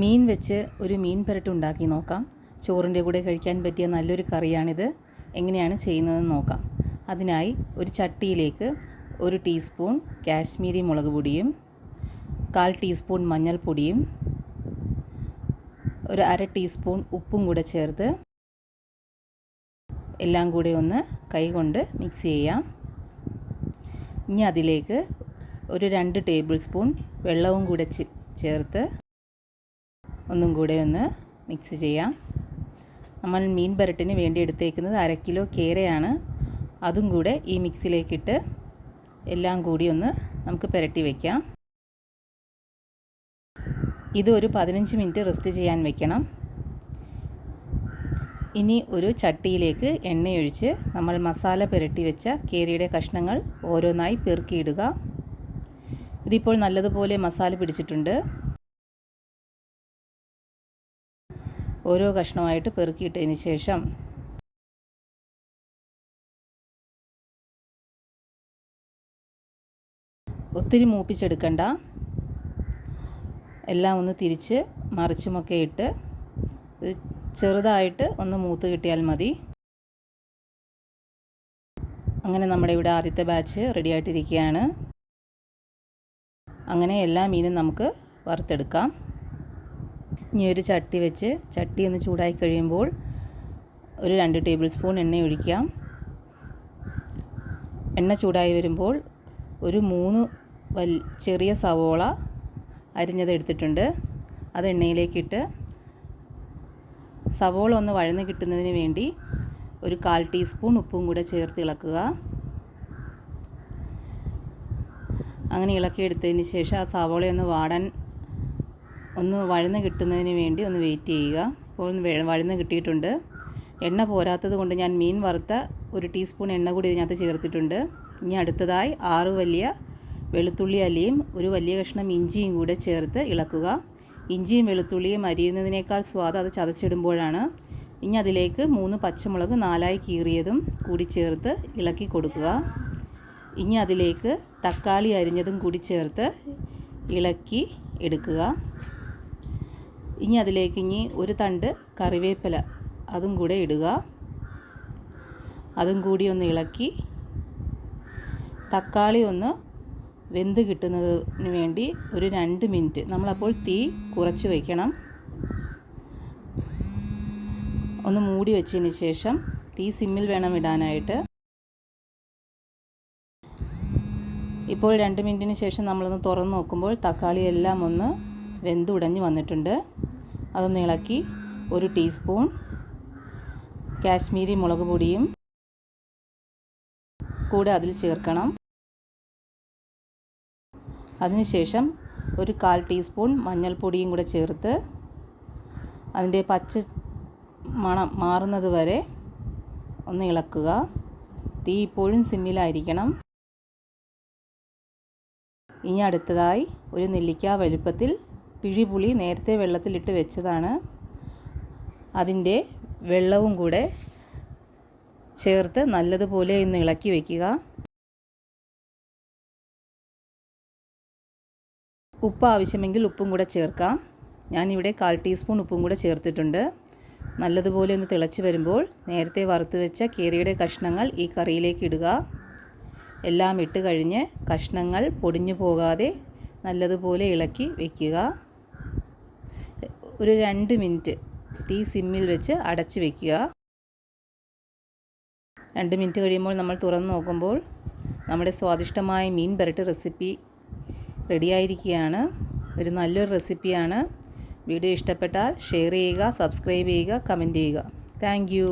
മീൻ വെച്ച് ഒരു മീൻ പുരട്ട് ഉണ്ടാക്കി നോക്കാം. ചോറിൻ്റെ കൂടെ കഴിക്കാൻ പറ്റിയ നല്ലൊരു കറിയാണിത്. എങ്ങനെയാണ് ചെയ്യുന്നതെന്ന് നോക്കാം. അതിനായി ഒരു ചട്ടിയിലേക്ക് 1 ടീസ്പൂൺ കാശ്മീരി മുളക് പൊടിയും 1/4 ടീസ്പൂൺ മഞ്ഞൾപ്പൊടിയും ഒരു 1/2 ടീസ്പൂൺ ഉപ്പും കൂടെ ചേർത്ത് എല്ലാം കൂടെ ഒന്ന് കൈകൊണ്ട് മിക്സ് ചെയ്യാം. ഇനി അതിലേക്ക് ഒരു 2 ടേബിൾ സ്പൂൺ വെള്ളവും കൂടെ ചേർത്ത് ഒന്നും കൂടെ ഒന്ന് മിക്സ് ചെയ്യാം. നമ്മൾ മീൻ പുരട്ടിന് വേണ്ടി എടുത്തേക്കുന്നത് 1/2 കിലോ കേരയാണ്. അതും കൂടെ ഈ മിക്സിയിലേക്കിട്ട് എല്ലാം കൂടി ഒന്ന് നമുക്ക് പുരട്ടി വയ്ക്കാം. ഇത് ഒരു 15 മിനിറ്റ് റെസ്റ്റ് ചെയ്യാൻ വെക്കണം. ഇനി ഒരു ചട്ടിയിലേക്ക് എണ്ണയൊഴിച്ച് നമ്മൾ മസാല പുരട്ടി വെച്ച കേരയുടെ കഷ്ണങ്ങൾ ഓരോന്നായി പെറുക്കിയിടുക. ഇതിപ്പോൾ നല്ലതുപോലെ മസാല പിടിച്ചിട്ടുണ്ട്. ഓരോ കഷ്ണമായിട്ട് പെറുക്കിയിട്ടതിന് ശേഷം ഒത്തിരി മൂപ്പിച്ചെടുക്കണ്ട. എല്ലാം ഒന്ന് തിരിച്ച് മറിച്ചുമൊക്കെ ഇട്ട് ചെറുതായിട്ട് ഒന്ന് മൂത്ത് കിട്ടിയാൽ മതി. അങ്ങനെ നമ്മുടെ ഇവിടെ ആദ്യത്തെ ബാച്ച് റെഡി ആയിട്ടിരിക്കുകയാണ്. അങ്ങനെ എല്ലാ മീനും നമുക്ക് വറുത്തെടുക്കാം. ഇനി ഒരു ചട്ടി വെച്ച് ചട്ടി ഒന്ന് ചൂടായി കഴിയുമ്പോൾ ഒരു 2 ടേബിൾ സ്പൂൺ എണ്ണ ഒഴിക്കാം. എണ്ണ ചൂടായി വരുമ്പോൾ ഒരു 3 ചെറിയ സവോള അരിഞ്ഞത് എടുത്തിട്ടുണ്ട്. അത് എണ്ണയിലേക്കിട്ട് സവോള ഒന്ന് വഴന്ന് കിട്ടുന്നതിന് വേണ്ടി ഒരു 1/4 ടീസ്പൂൺ ഉപ്പും കൂടെ ചേർത്ത് ഇളക്കുക. അങ്ങനെ ഇളക്കിയെടുത്തതിന് ശേഷം ആ സവോളയൊന്ന് ഒന്ന് വഴന്ന് കിട്ടുന്നതിന് വേണ്ടി ഒന്ന് വെയിറ്റ് ചെയ്യുക. ഇപ്പോൾ വഴന്ന് കിട്ടിയിട്ടുണ്ട്. എണ്ണ പോരാത്തത് കൊണ്ട് ഞാൻ മീൻ വറുത്ത 1 ടീസ്പൂൺ എണ്ണ കൂടി ഇതിനകത്ത് ചേർത്തിട്ടുണ്ട്. ഇനി അടുത്തതായി 6 വലിയ വെളുത്തുള്ളി അല്ലിയും ഒരു വലിയ കഷ്ണം ഇഞ്ചിയും കൂടെ ചേർത്ത് ഇളക്കുക. ഇഞ്ചിയും വെളുത്തുള്ളിയും അരിയുന്നതിനേക്കാൾ സ്വാദ് അത് ചതച്ചിടുമ്പോഴാണ്. ഇനി അതിലേക്ക് 3 പച്ചമുളക് 4ആയി കീറിയതും കൂടി ചേർത്ത് ഇളക്കി കൊടുക്കുക. ഇനി അതിലേക്ക് തക്കാളി അരിഞ്ഞതും കൂടി ചേർത്ത് ഇളക്കി എടുക്കുക. ഇനി അതിലേക്ക് ഒരു തണ്ട് കറിവേപ്പില അതും കൂടെ ഇടുക. അതും കൂടി ഒന്ന് ഇളക്കി തക്കാളി ഒന്ന് വെന്ത് കിട്ടുന്നതിന് വേണ്ടി ഒരു 2 മിനിറ്റ് നമ്മളപ്പോൾ തീ കുറച്ച് വയ്ക്കണം. ഒന്ന് മൂടി വെച്ചതിന് ശേഷം തീ സിമ്മിൽ വേണം ഇടാനായിട്ട്. ഇപ്പോൾ 2 മിനിറ്റിന് ശേഷം നമ്മളൊന്ന് തുറന്ന് നോക്കുമ്പോൾ തക്കാളി എല്ലാം ഒന്ന് വെന്തുടഞ്ഞ് വന്നിട്ടുണ്ട്. അതൊന്ന് ഇളക്കി 1 ടീസ്പൂൺ കാശ്മീരി മുളക് പൊടിയും കൂടെ അതിൽ ചേർക്കണം. അതിനുശേഷം ഒരു 1/4 ടീസ്പൂൺ മഞ്ഞൾപ്പൊടിയും കൂടെ ചേർത്ത് അതിൻ്റെ പച്ച മണം മാറുന്നത് വരെ ഒന്ന് ഇളക്കുക. തീ ഇപ്പോഴും സിമ്മിലായിരിക്കണം. ഇനി അടുത്തതായി ഒരു നെല്ലിക്ക വലുപ്പത്തിൽ പിഴിപുളി നേരത്തെ വെള്ളത്തിലിട്ട് വെച്ചതാണ്. അതിൻ്റെ വെള്ളവും കൂടെ ചേർത്ത് നല്ലതുപോലെ ഒന്ന് ഇളക്കി വയ്ക്കുക. ഉപ്പ് ആവശ്യമെങ്കിൽ ഉപ്പും കൂടെ ചേർക്കാം. ഞാനിവിടെ 1/4 ടീസ്പൂൺ ഉപ്പും കൂടെ ചേർത്തിട്ടുണ്ട്. നല്ലതുപോലെ ഒന്ന് തിളച്ച് വരുമ്പോൾ നേരത്തെ വറുത്ത് വെച്ച കേരയുടെ കഷ്ണങ്ങൾ ഈ കറിയിലേക്ക് ഇടുക. എല്ലാം ഇട്ട് കഴിഞ്ഞ് കഷ്ണങ്ങൾ പൊടിഞ്ഞു പോകാതെ നല്ലതുപോലെ ഇളക്കി വയ്ക്കുക. ഒരു 2 മിനിറ്റ് തീ സിമ്മിൽ വെച്ച് അടച്ച് വയ്ക്കുക. 2 മിനിറ്റ് കഴിയുമ്പോൾ നമ്മൾ തുറന്ന് നോക്കുമ്പോൾ നമ്മുടെ സ്വാദിഷ്ടമായ മീൻ പുരട്ട് റെസിപ്പി റെഡിയായിരിക്കുകയാണ്. ഒരു നല്ലൊരു റെസിപ്പിയാണ്. വീഡിയോ ഇഷ്ടപ്പെട്ടാൽ ഷെയർ ചെയ്യുക, സബ്സ്ക്രൈബ് ചെയ്യുക, കമൻറ്റ് ചെയ്യുക. Thank you.